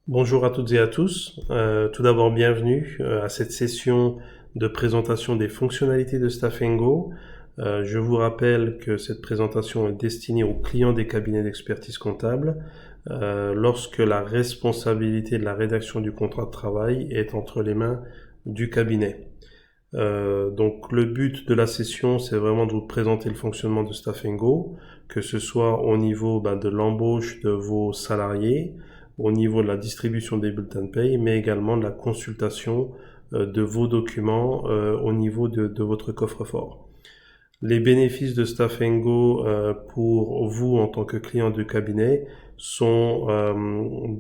Bonjour à toutes et à tous. Tout d'abord, bienvenue à cette session de présentation des fonctionnalités de Stafengo. Je vous rappelle que cette présentation est destinée aux clients des cabinets d'expertise comptable lorsque la responsabilité de la rédaction du contrat de travail est entre les mains du cabinet. Donc le but de la session, c'est vraiment de vous présenter le fonctionnement de Stafengo, que ce soit au niveau de l'embauche de vos salariés, au niveau de la distribution des bulletins de paye, mais également de la consultation de vos documents au niveau de votre coffre-fort. Les bénéfices de Stafengo pour vous en tant que client de cabinet sont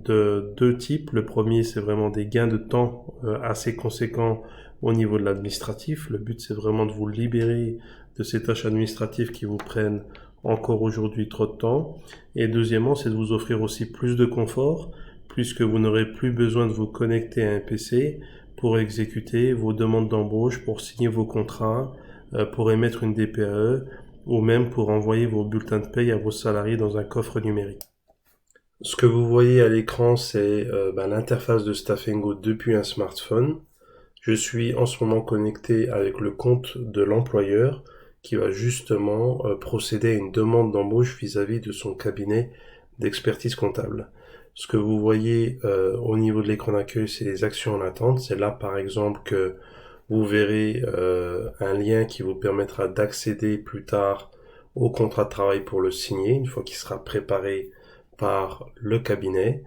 de deux types. Le premier, c'est vraiment des gains de temps assez conséquents au niveau de l'administratif. Le but, c'est vraiment de vous libérer de ces tâches administratives qui vous prennent encore aujourd'hui trop de temps. Et deuxièmement, c'est de vous offrir aussi plus de confort, puisque vous n'aurez plus besoin de vous connecter à un PC pour exécuter vos demandes d'embauche, pour signer vos contrats, pour émettre une DPAE ou même pour envoyer vos bulletins de paye à vos salariés dans un coffre numérique. Ce que vous voyez à l'écran, c'est l'interface de Stafengo depuis un smartphone. Je suis en ce moment connecté avec le compte de l'employeur qui va justement procéder à une demande d'embauche vis-à-vis de son cabinet d'expertise comptable. Ce que vous voyez au niveau de l'écran d'accueil, c'est les actions en attente. C'est là par exemple que vous verrez un lien qui vous permettra d'accéder plus tard au contrat de travail pour le signer, une fois qu'il sera préparé par le cabinet.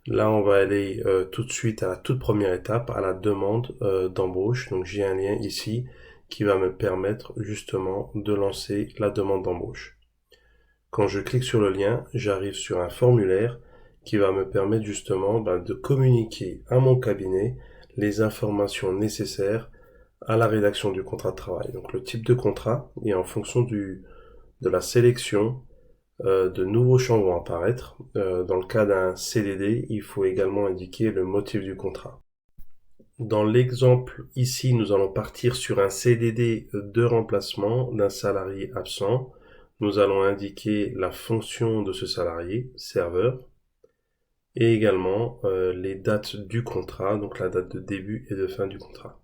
Là, on va aller tout de suite à la toute première étape, à la demande d'embauche. Donc j'ai un lien ici qui va me permettre justement de lancer la demande d'embauche. Quand je clique sur le lien, j'arrive sur un formulaire qui va me permettre justement de communiquer à mon cabinet les informations nécessaires à la rédaction du contrat de travail. Donc le type de contrat et en fonction de la sélection, de nouveaux champs vont apparaître. Dans le cas d'un CDD, il faut également indiquer le motif du contrat. Dans l'exemple ici, nous allons partir sur un CDD de remplacement d'un salarié absent. Nous allons indiquer la fonction de ce salarié, serveur, et également les dates du contrat, donc la date de début et de fin du contrat.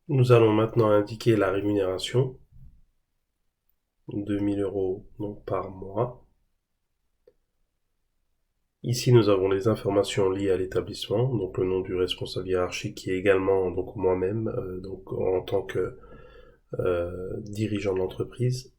Nous allons maintenant indiquer la rémunération, 2 000 € donc par mois. Ici, nous avons les informations liées à l'établissement, donc le nom du responsable hiérarchique qui est également donc moi-même, donc en tant que dirigeant de l'entreprise.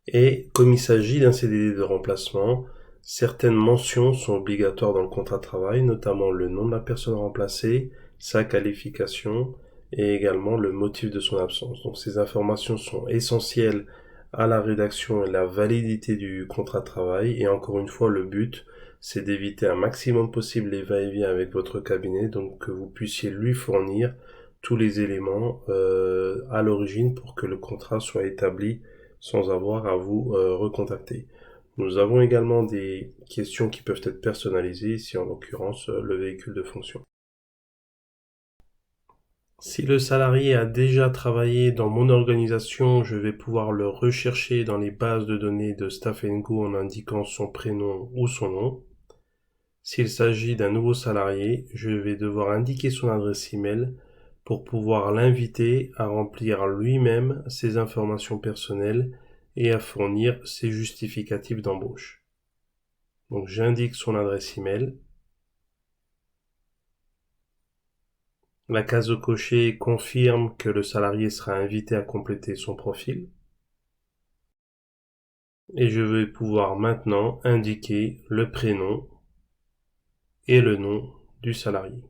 Et comme il s'agit d'un CDD de remplacement, certaines mentions sont obligatoires dans le contrat de travail, notamment le nom de la personne remplacée, sa qualification et également le motif de son absence. Donc ces informations sont essentielles à la rédaction et la validité du contrat de travail. Et encore une fois, le but, c'est d'éviter un maximum possible les va-et-vient avec votre cabinet, donc que vous puissiez lui fournir tous les éléments à l'origine pour que le contrat soit établi sans avoir à vous recontacter. Nous avons également des questions qui peuvent être personnalisées, ici en l'occurrence le véhicule de fonction. Si le salarié a déjà travaillé dans mon organisation, je vais pouvoir le rechercher dans les bases de données de Stafengo en indiquant son prénom ou son nom. S'il s'agit d'un nouveau salarié, je vais devoir indiquer son adresse email pour pouvoir l'inviter à remplir lui-même ses informations personnelles et à fournir ses justificatifs d'embauche. Donc j'indique son adresse email. La case cochée confirme que le salarié sera invité à compléter son profil. Et je vais pouvoir maintenant indiquer le prénom et le nom du salarié.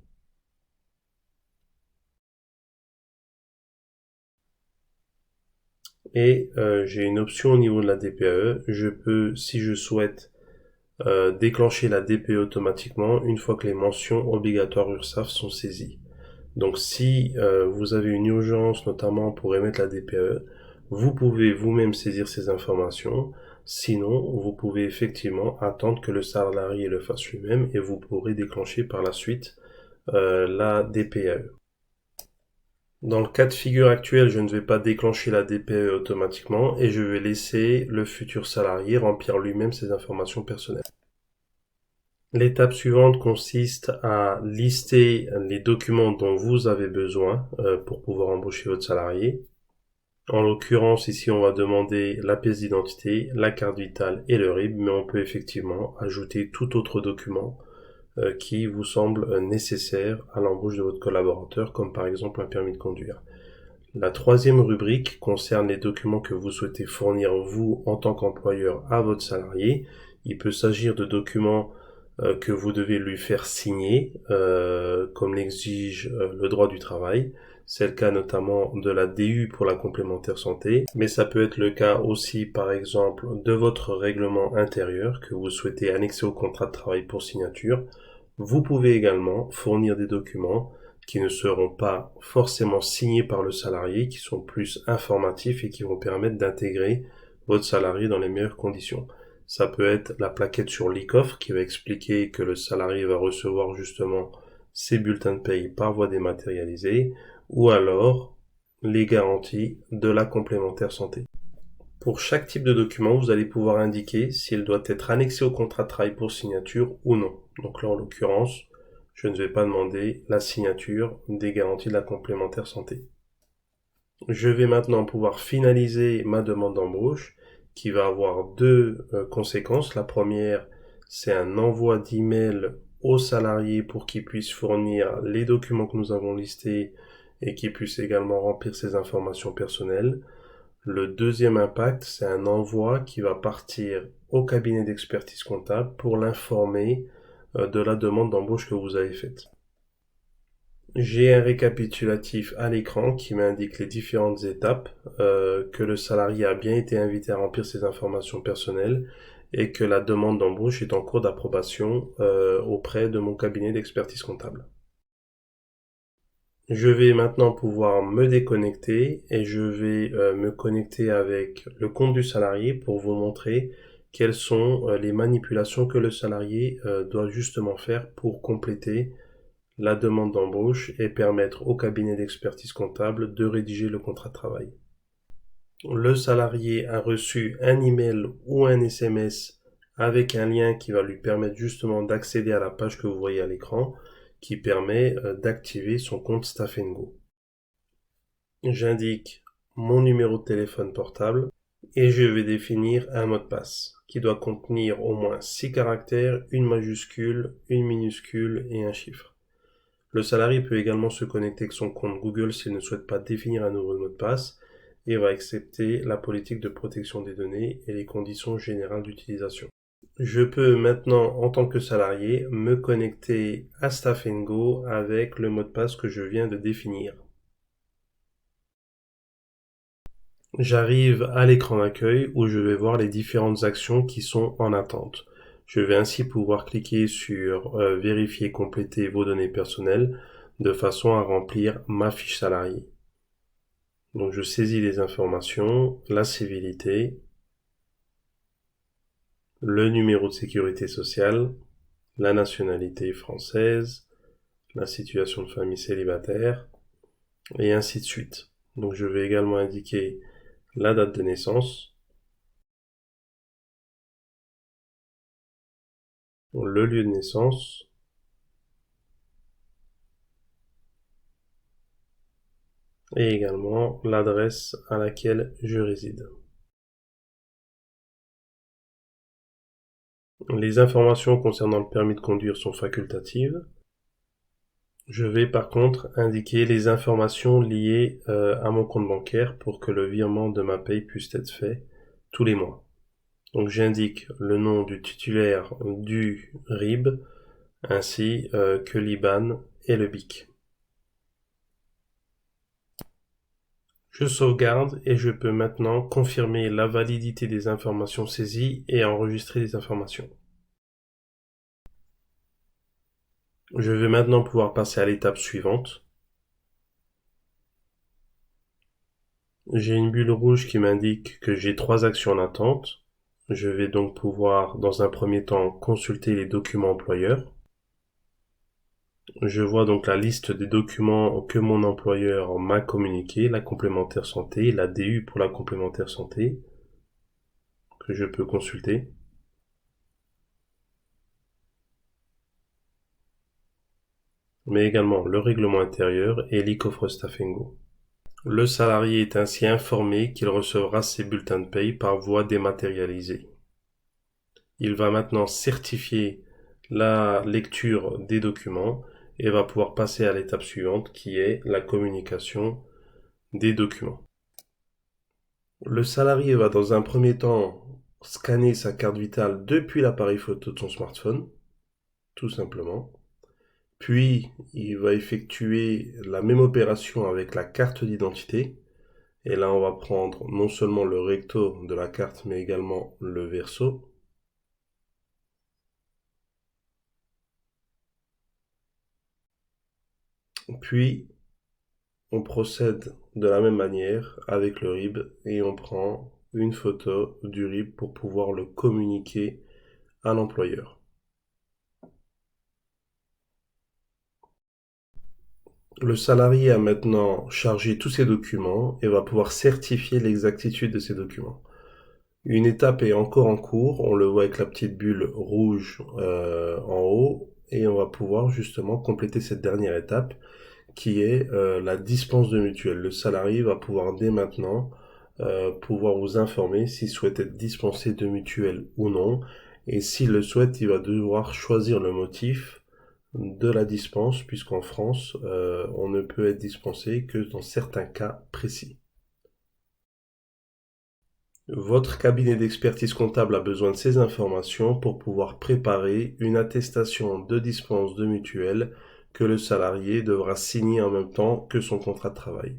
Et j'ai une option au niveau de la DPAE. Je peux, si je souhaite, déclencher la DPAE automatiquement une fois que les mentions obligatoires URSSAF sont saisies. Donc si vous avez une urgence notamment pour émettre la DPAE, vous pouvez vous-même saisir ces informations. Sinon, vous pouvez effectivement attendre que le salarié le fasse lui-même et vous pourrez déclencher par la suite la DPAE. Dans le cas de figure actuel, je ne vais pas déclencher la DPE automatiquement et je vais laisser le futur salarié remplir lui-même ses informations personnelles. L'étape suivante consiste à lister les documents dont vous avez besoin pour pouvoir embaucher votre salarié. En l'occurrence, ici, on va demander la pièce d'identité, la carte vitale et le RIB, mais on peut effectivement ajouter tout autre document qui vous semble nécessaire à l'embauche de votre collaborateur, comme par exemple un permis de conduire. La troisième rubrique concerne les documents que vous souhaitez fournir vous en tant qu'employeur à votre salarié. Il peut s'agir de documents que vous devez lui faire signer, comme l'exige le droit du travail. C'est le cas notamment de la DU pour la complémentaire santé, mais ça peut être le cas aussi par exemple de votre règlement intérieur que vous souhaitez annexer au contrat de travail pour signature. Vous pouvez également fournir des documents qui ne seront pas forcément signés par le salarié, qui sont plus informatifs et qui vont permettre d'intégrer votre salarié dans les meilleures conditions. Ça peut être la plaquette sur l'e-coffre qui va expliquer que le salarié va recevoir justement ses bulletins de paye par voie dématérialisée, ou alors les garanties de la complémentaire santé. Pour chaque type de document, vous allez pouvoir indiquer s'il doit être annexé au contrat de travail pour signature ou non. Donc là, en l'occurrence, je ne vais pas demander la signature des garanties de la complémentaire santé. Je vais maintenant pouvoir finaliser ma demande d'embauche qui va avoir deux conséquences. La première, c'est un envoi d'email au salarié pour qu'il puisse fournir les documents que nous avons listés et qu'il puisse également remplir ses informations personnelles. Le deuxième impact, c'est un envoi qui va partir au cabinet d'expertise comptable pour l'informer de la demande d'embauche que vous avez faite. J'ai un récapitulatif à l'écran qui m'indique les différentes étapes, que le salarié a bien été invité à remplir ses informations personnelles et que la demande d'embauche est en cours d'approbation auprès de mon cabinet d'expertise comptable. Je vais maintenant pouvoir me déconnecter et je vais me connecter avec le compte du salarié pour vous montrer quelles sont les manipulations que le salarié doit justement faire pour compléter la demande d'embauche et permettre au cabinet d'expertise comptable de rédiger le contrat de travail. Le salarié a reçu un email ou un SMS avec un lien qui va lui permettre justement d'accéder à la page que vous voyez à l'écran qui permet d'activer son compte Staff & Go. J'indique mon numéro de téléphone portable et je vais définir un mot de passe qui doit contenir au moins 6 caractères, une majuscule, une minuscule et un chiffre. Le salarié peut également se connecter avec son compte Google s'il ne souhaite pas définir un nouveau mot de passe et va accepter la politique de protection des données et les conditions générales d'utilisation. Je peux maintenant, en tant que salarié, me connecter à Staff & Go avec le mot de passe que je viens de définir. J'arrive à l'écran d'accueil où je vais voir les différentes actions qui sont en attente. Je vais ainsi pouvoir cliquer sur vérifier et compléter vos données personnelles de façon à remplir ma fiche salarié. Donc je saisis les informations, la civilité, le numéro de sécurité sociale, la nationalité française, la situation de famille célibataire, et ainsi de suite. Donc je vais également indiquer la date de naissance, le lieu de naissance, et également l'adresse à laquelle je réside. Les informations concernant le permis de conduire sont facultatives. Je vais par contre indiquer les informations liées à mon compte bancaire pour que le virement de ma paye puisse être fait tous les mois. Donc j'indique le nom du titulaire du RIB ainsi que l'IBAN et le BIC. Je sauvegarde et je peux maintenant confirmer la validité des informations saisies et enregistrer les informations. Je vais maintenant pouvoir passer à l'étape suivante. J'ai une bulle rouge qui m'indique que j'ai 3 actions en attente. Je vais donc pouvoir, dans un premier temps, consulter les documents employeurs. Je vois donc la liste des documents que mon employeur m'a communiqué, la complémentaire santé, la DU pour la complémentaire santé, que je peux consulter, mais également le règlement intérieur et l'e-coffre Stafengo. Le salarié est ainsi informé qu'il recevra ses bulletins de paye par voie dématérialisée. Il va maintenant certifier la lecture des documents et va pouvoir passer à l'étape suivante qui est la communication des documents. Le salarié va dans un premier temps scanner sa carte vitale depuis l'appareil photo de son smartphone, tout simplement. Puis, il va effectuer la même opération avec la carte d'identité. Et là, on va prendre non seulement le recto de la carte, mais également le verso. Puis, on procède de la même manière avec le RIB et on prend une photo du RIB pour pouvoir le communiquer à l'employeur. Le salarié a maintenant chargé tous ses documents et va pouvoir certifier l'exactitude de ces documents. Une étape est encore en cours, on le voit avec la petite bulle rouge en haut, et on va pouvoir justement compléter cette dernière étape qui est la dispense de mutuelle. Le salarié va pouvoir dès maintenant pouvoir vous informer s'il souhaite être dispensé de mutuelle ou non, et s'il le souhaite, il va devoir choisir le motif de la dispense, puisqu'en France, on ne peut être dispensé que dans certains cas précis. Votre cabinet d'expertise comptable a besoin de ces informations pour pouvoir préparer une attestation de dispense de mutuelle que le salarié devra signer en même temps que son contrat de travail.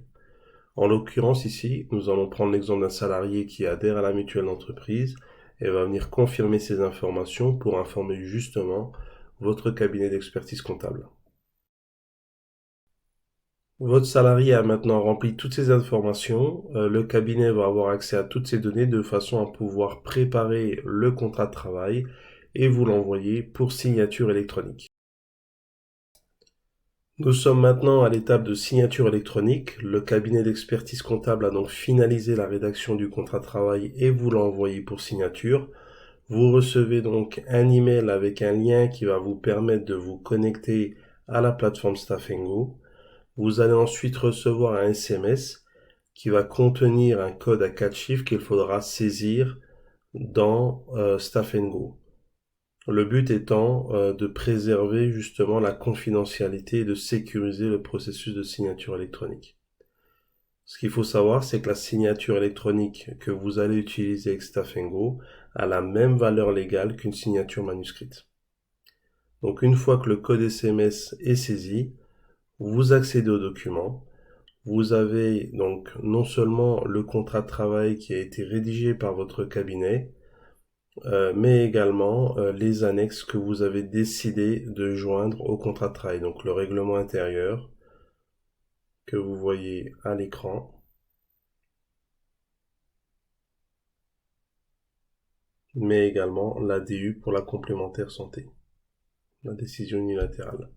En l'occurrence ici, nous allons prendre l'exemple d'un salarié qui adhère à la mutuelle d'entreprise et va venir confirmer ces informations pour informer justement votre cabinet d'expertise comptable. Votre salarié a maintenant rempli toutes ces informations. Le cabinet va avoir accès à toutes ces données de façon à pouvoir préparer le contrat de travail et vous l'envoyer pour signature électronique. Nous sommes maintenant à l'étape de signature électronique. Le cabinet d'expertise comptable a donc finalisé la rédaction du contrat de travail et vous l'a envoyé pour signature. Vous recevez donc un email avec un lien qui va vous permettre de vous connecter à la plateforme Stafengo. Vous allez ensuite recevoir un SMS qui va contenir un code à 4 chiffres qu'il faudra saisir dans Stafengo. Le but étant de préserver justement la confidentialité et de sécuriser le processus de signature électronique. Ce qu'il faut savoir, c'est que la signature électronique que vous allez utiliser avec Stafengo a la même valeur légale qu'une signature manuscrite. Donc une fois que le code SMS est saisi, vous accédez au document. Vous avez donc non seulement le contrat de travail qui a été rédigé par votre cabinet, mais également les annexes que vous avez décidé de joindre au contrat de travail. Donc le règlement intérieur que vous voyez à l'écran, mais également la DU pour la complémentaire santé, la décision unilatérale.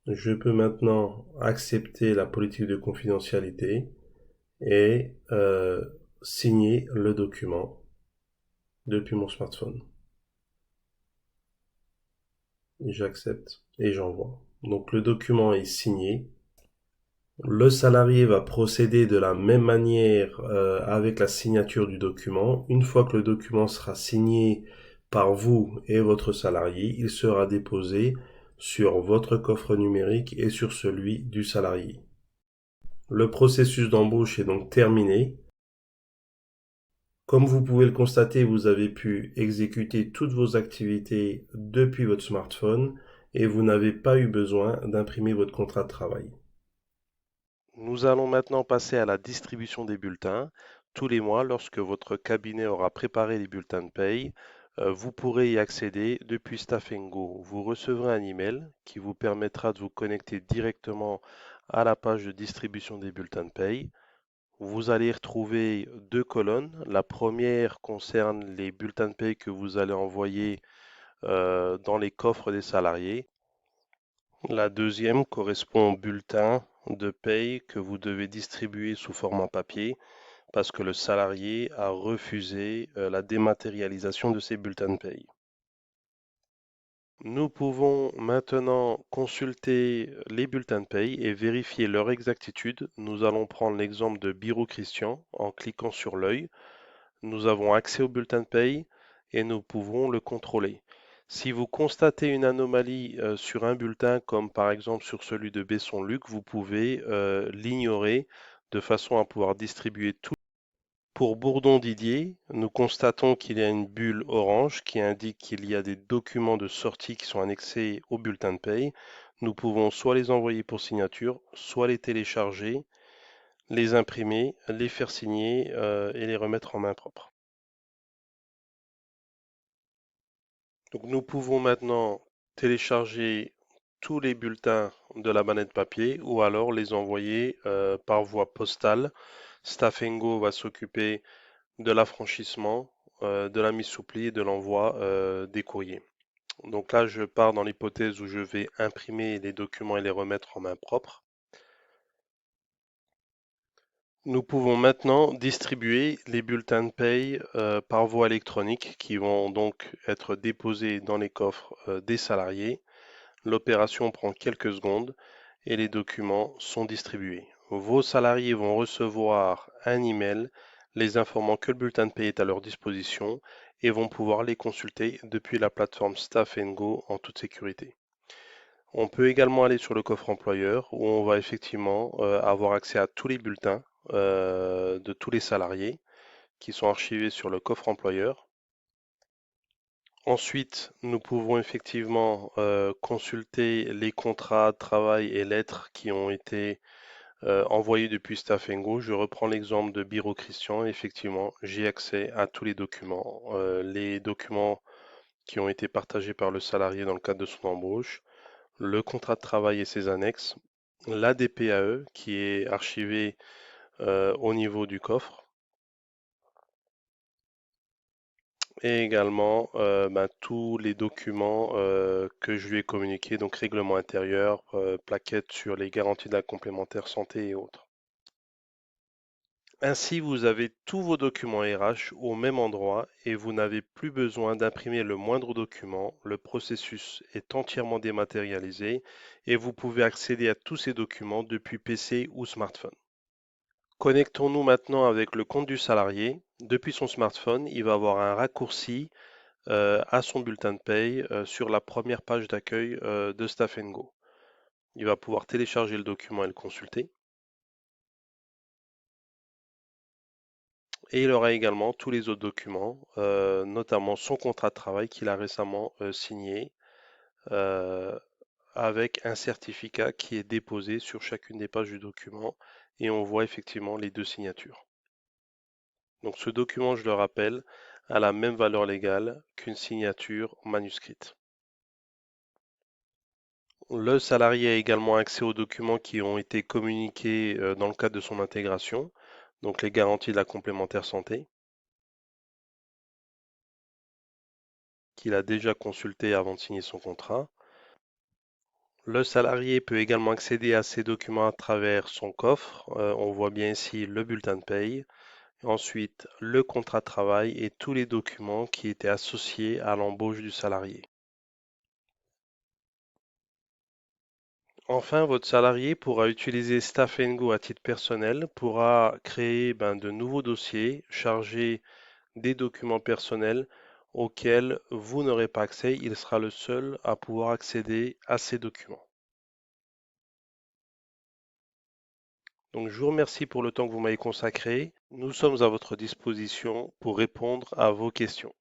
Je peux maintenant accepter la politique de confidentialité et signer le document depuis mon smartphone. J'accepte et j'envoie. Donc le document est signé. Le salarié va procéder de la même manière avec la signature du document. Une fois que le document sera signé par vous et votre salarié, il sera déposé sur votre coffre numérique et sur celui du salarié. Le processus d'embauche est donc terminé. Comme vous pouvez le constater, vous avez pu exécuter toutes vos activités depuis votre smartphone et vous n'avez pas eu besoin d'imprimer votre contrat de travail. Nous allons maintenant passer à la distribution des bulletins. Tous les mois, lorsque votre cabinet aura préparé les bulletins de paye, vous pourrez y accéder depuis Stafengo. Vous recevrez un email qui vous permettra de vous connecter directement à la page de distribution des bulletins de paye. Vous allez y retrouver deux colonnes. La première concerne les bulletins de paye que vous allez envoyer dans les coffres des salariés. La deuxième correspond au bulletin de paye que vous devez distribuer sous format papier parce que le salarié a refusé la dématérialisation de ses bulletins de paye. Nous pouvons maintenant consulter les bulletins de paye et vérifier leur exactitude. Nous allons prendre l'exemple de Bureau Christian en cliquant sur l'œil. Nous avons accès au bulletin de paye et nous pouvons le contrôler. Si vous constatez une anomalie sur un bulletin, comme par exemple sur celui de Besson-Luc, vous pouvez l'ignorer de façon à pouvoir distribuer tout. Pour Bourdon-Didier, nous constatons qu'il y a une bulle orange qui indique qu'il y a des documents de sortie qui sont annexés au bulletin de paye. Nous pouvons soit les envoyer pour signature, soit les télécharger, les imprimer, les faire signer et les remettre en main propre. Donc nous pouvons maintenant télécharger tous les bulletins de la manette papier ou alors les envoyer par voie postale. Stafengo va s'occuper de l'affranchissement, de la mise sous pli et de l'envoi des courriers. Donc là, je pars dans l'hypothèse où je vais imprimer les documents et les remettre en main propre. Nous pouvons maintenant distribuer les bulletins de paye par voie électronique qui vont donc être déposés dans les coffres des salariés. L'opération prend quelques secondes et les documents sont distribués. Vos salariés vont recevoir un email les informant que le bulletin de paie est à leur disposition et vont pouvoir les consulter depuis la plateforme Staff Go en toute sécurité. On peut également aller sur le coffre employeur où on va effectivement avoir accès à tous les bulletins de tous les salariés qui sont archivés sur le coffre employeur. Ensuite, nous pouvons effectivement consulter les contrats de travail et lettres qui ont été envoyés depuis Stafengo. Je reprends l'exemple de Bureau Christian. Effectivement, j'ai accès à tous les documents qui ont été partagés par le salarié dans le cadre de son embauche, le contrat de travail et ses annexes, la DPAE qui est archivée au niveau du coffre, et également tous les documents que je lui ai communiqués, donc règlement intérieur, plaquettes sur les garanties de la complémentaire santé et autres. Ainsi, vous avez tous vos documents RH au même endroit et vous n'avez plus besoin d'imprimer le moindre document. Le processus est entièrement dématérialisé et vous pouvez accéder à tous ces documents depuis PC ou smartphone. Connectons-nous maintenant avec le compte du salarié. Depuis son smartphone, il va avoir un raccourci à son bulletin de paye sur la première page d'accueil de Staff Go. Il va pouvoir télécharger le document et le consulter. Et il aura également tous les autres documents, notamment son contrat de travail qu'il a récemment signé euh, avec un certificat qui est déposé sur chacune des pages du document et on voit effectivement les deux signatures. Donc ce document, je le rappelle, a la même valeur légale qu'une signature manuscrite. Le salarié a également accès aux documents qui ont été communiqués dans le cadre de son intégration, donc les garanties de la complémentaire santé, qu'il a déjà consulté avant de signer son contrat. Le salarié peut également accéder à ces documents à travers son coffre. On voit bien ici le bulletin de paye, ensuite le contrat de travail et tous les documents qui étaient associés à l'embauche du salarié. Enfin, votre salarié pourra utiliser Staff Go à titre personnel, pourra créer de nouveaux dossiers, charger des documents personnels auxquels vous n'aurez pas accès. Il sera le seul à pouvoir accéder à ces documents. Donc, je vous remercie pour le temps que vous m'avez consacré. Nous sommes à votre disposition pour répondre à vos questions.